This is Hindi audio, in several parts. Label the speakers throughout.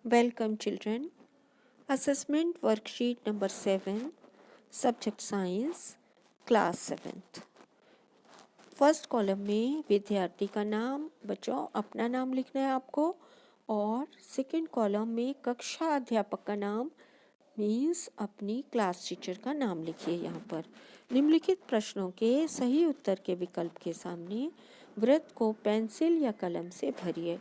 Speaker 1: Welcome children. Assessment worksheet number 7, subject science, class 7th. First column में विद्यार्थी का नाम, बच्चों अपना नाम लिखना है आपको, और सेकंड कॉलम में कक्षा अध्यापक का नाम मीन्स अपनी क्लास टीचर का नाम लिखिए। यहाँ पर निम्नलिखित प्रश्नों के सही उत्तर के विकल्प के सामने वृत्त को पेंसिल या कलम से भरिए।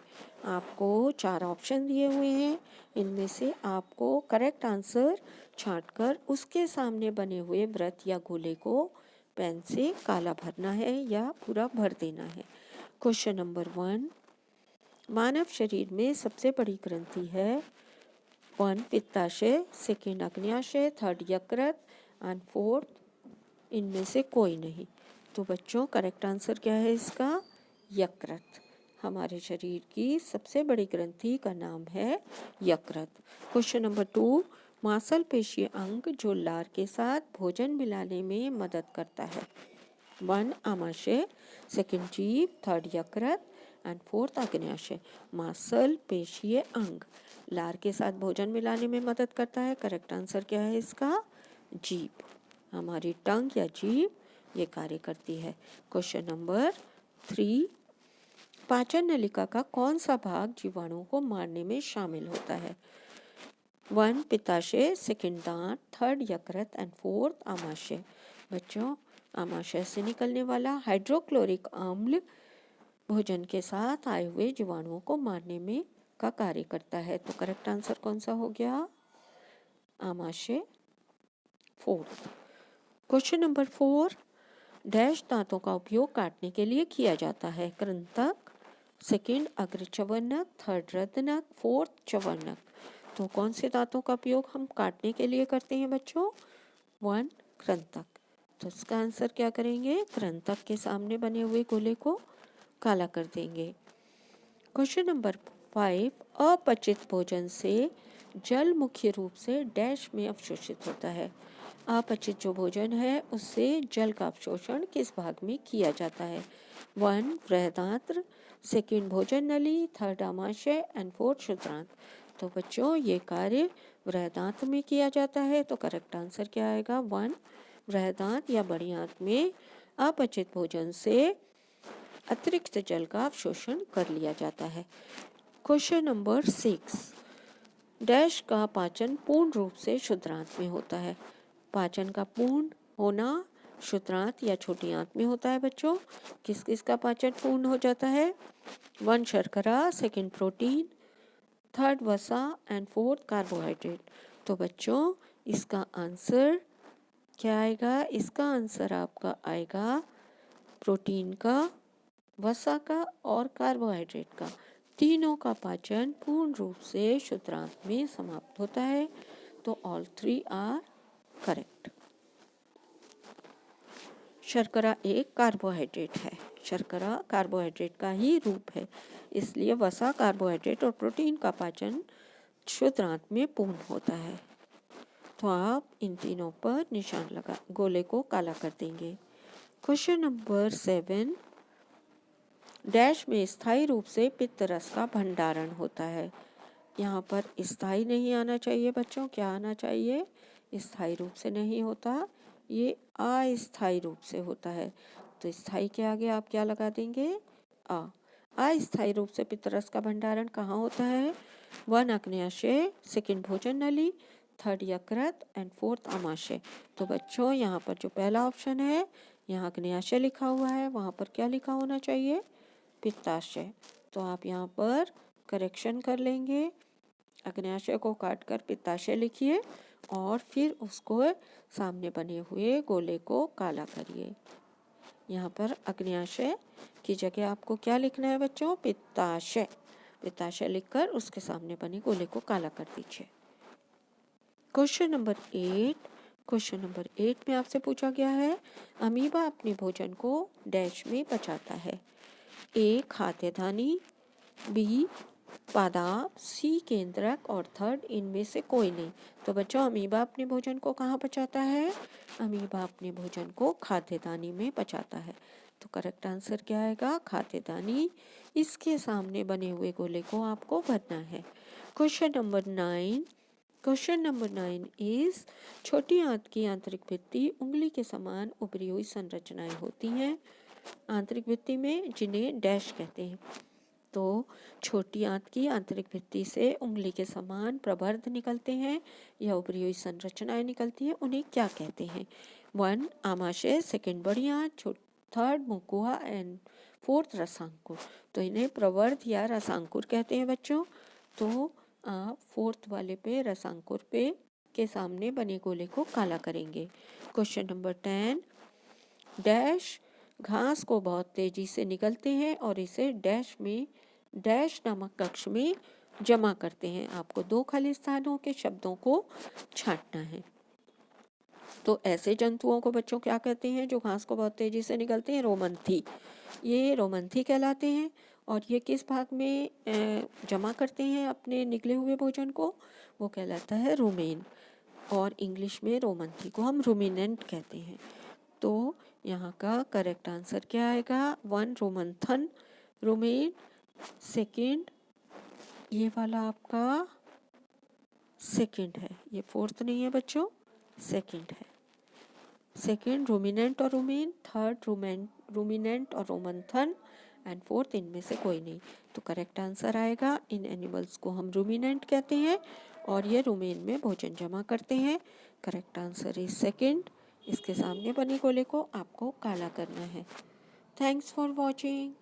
Speaker 1: आपको 4 ऑप्शन दिए हुए हैं, इनमें से आपको करेक्ट आंसर छांटकर उसके सामने बने हुए वृत्त या गोले को पेन से काला भरना है या पूरा भर देना है। क्वेश्चन नंबर 1, मानव शरीर में सबसे बड़ी ग्रंथि है 1 पित्ताशय, सेकेंड अग्न्याशय, थर्ड यकृत एंड फोर्थ इनमें से कोई नहीं। तो बच्चों करेक्ट आंसर क्या है इसका? यकृत। हमारे शरीर की सबसे बड़ी ग्रंथि का नाम है यकृत। क्वेश्चन नंबर 2, मांसपेशीय अंग जो लार के साथ भोजन मिलाने में मदद करता है 1 आमाशय, सेकेंड जीभ, थर्ड यकृत एंड फोर्थ अग्न्याशय। मांसपेशीय अंग लार के साथ भोजन मिलाने में मदद करता है। करेक्ट आंसर क्या है इसका? जीभ। हमारी टंग या जीभ ये कार्य करती है। क्वेश्चन नंबर 3, पाचन नलिका का कौन सा भाग जीवाणुओं को मारने में शामिल होता है 1 पित्ताशय, सेकेंड दांत, थर्ड यकृत एंड फोर्थ आमाशय। बच्चों आमाशय से निकलने वाला हाइड्रोक्लोरिक अम्ल भोजन के साथ आए हुए जीवाणुओं को मारने में का कार्य करता है। तो करेक्ट आंसर कौन सा हो गया? आमाशय, फोर्थ। क्वेश्चन नंबर 4, डैश दांतों का उपयोग काटने के लिए किया जाता है कृंतक, सेकेंड अग्रचवर्णक, थर्ड रदनक, फोर्थ चवर्णक। तो कौन से दांतों का उपयोग हम काटने के लिए करते हैं बच्चों? 1 कृंतक। तो इसका आंसर क्या करेंगे? कृंतक के सामने बने हुए गोले को काला कर देंगे। क्वेश्चन नंबर 5, अपचित भोजन से जल मुख्य रूप से डैश में अवशोषित होता है। अपचित जो भोजन है उससे जल का अवशोषण किस भाग में किया जाता है 1 बृहदांत्र, सेकेंड भोजन नली, थर्ड आमाशय एंड फोर्थ क्षुद्रांत। तो बच्चों ये कार्य बृहदांत्र में किया जाता है। तो करेक्ट आंसर क्या आएगा? 1 बृहदांत्र या बड़ी आंत में अपचित भोजन से अतिरिक्त जल का अवशोषण कर लिया जाता है। क्वेश्चन नंबर 6, डैश का पाचन पूर्ण रूप से क्षुद्रांत में होता है। पाचन का पूर्ण होना क्षुद्रांत या छोटी आंत में होता है बच्चों। किस किस का पाचन पूर्ण हो जाता है? 1 शर्करा, सेकेंड प्रोटीन, थर्ड वसा एंड फोर्थ कार्बोहाइड्रेट। तो बच्चों इसका आंसर क्या आएगा? इसका आंसर आपका आएगा प्रोटीन का, वसा का और कार्बोहाइड्रेट का। तीनों का पाचन पूर्ण रूप से क्षुद्रांत में समाप्त होता है। तो ऑल 3 आर करेक्ट। शर्करा एक कार्बोहाइड्रेट है, शर्करा कार्बोहाइड्रेट का ही रूप है, इसलिए वसा, कार्बोहाइड्रेट और प्रोटीन का पाचन क्षुद्रांत में पूर्ण होता है। तो आप इन तीनों पर निशान लगा गोले को काला कर देंगे। क्वेश्चन नंबर 7, डैश में स्थायी रूप से पित्त रस का भंडारण होता है। यहाँ पर स्थायी नहीं आना चाहिए बच्चों, क्या आना चाहिए? स्थायी रूप से नहीं होता, ये अस्थायी रूप से होता है। तो स्थायी के आगे आप क्या लगा देंगे? अस्थायी रूप से पित्त रस का भंडारण कहाँ होता है? 1 अग्न्याशय, सेकेंड भोजन नली, थर्ड यकृत एंड फोर्थ आमाशय। तो बच्चों यहाँ पर जो पहला ऑप्शन है यहाँ अग्न्याशय लिखा हुआ है, वहाँ पर क्या लिखा होना चाहिए? पित्ताशय। तो आप यहाँ पर करेक्शन कर लेंगे, अग्न्याशय को काटकर पित्ताशय लिखिए और फिर उसको सामने बने हुए गोले को काला करिए। यहाँ पर अग्न्याशय की जगह आपको क्या लिखना है बच्चों? पित्ताशय। पित्ताशय लिखकर उसके सामने बने गोले को काला कर दीजिए। क्वेश्चन नंबर 8, क्वेश्चन नंबर 8 में आपसे पूछा गया है अमीबा अपने भोजन को डैश में पचाता है। ए खाद्यधानी, बी पादाप, सी केंद्रक और थर्ड इनमें से कोई नहीं। तो बच्चों अमीबा अपने भोजन को कहाँ पचाता है? अमीबा अपने भोजन को खाद्यदानी में पचाता है। तो करेक्ट आंसर क्या आएगा? खाद्यदानी। इसके सामने बने हुए गोले को आपको भरना है। Question number 9। Question number 9 is छोटी आंत की आंतरिक भित्ति उंगली के समान उभरी हुई संरचनाएं होती हैं आंतरिक भित्ति में, जिन्हें डैश कहते हैं। तो छोटी आंत की आंतरिक भित्ति से उंगली के समान प्रबर्ध निकलते हैं या उभरी हुई संरचनाएं निकलती हैं, उन्हें क्या कहते हैं? 1 आमाशय, सेकंड बड़ी आंत, थर्ड मुकुहा एंड फोर्थ रसांकुर। तो इन्हें प्रवर्ध या रसांकुर कहते हैं बच्चों। तो आप फोर्थ वाले पे रसांकुर पे के सामने बने गोले को काला करेंगे। क्वेश्चन नंबर 10 डैश घास को बहुत तेजी से निकलते हैं और इसे डैश नामक कक्ष में जमा करते हैं। आपको 2 खाली स्थानों के शब्दों को छांटना है। तो ऐसे जंतुओं को बच्चों क्या कहते हैं जो घास को बहुत तेजी से निकलते हैं? रोमंथी। ये रोमंथी कहलाते हैं। और ये किस भाग में जमा करते हैं अपने निकले हुए भोजन को? वो कहलाता है रूमेन। और इंग्लिश में रोमंथी को हम रूमिनेंट कहते हैं। तो यहाँ का करेक्ट आंसर क्या आएगा? 1 रोमंथन, रूमेन। सेकंड ये वाला आपका सेकंड है, ये फोर्थ नहीं है बच्चों, सेकंड है। सेकंड रूमिनेंट और रूमेन, थर्ड रूमिनेंट और रोमंथन, एंड फोर्थ इनमें से कोई नहीं। तो करेक्ट आंसर आएगा, इन एनिमल्स को हम रूमिनेंट कहते हैं और ये रूमेन में भोजन जमा करते हैं। Correct answer is second. इसके सामने बने गोले को आपको काला करना है। Thanks for watching.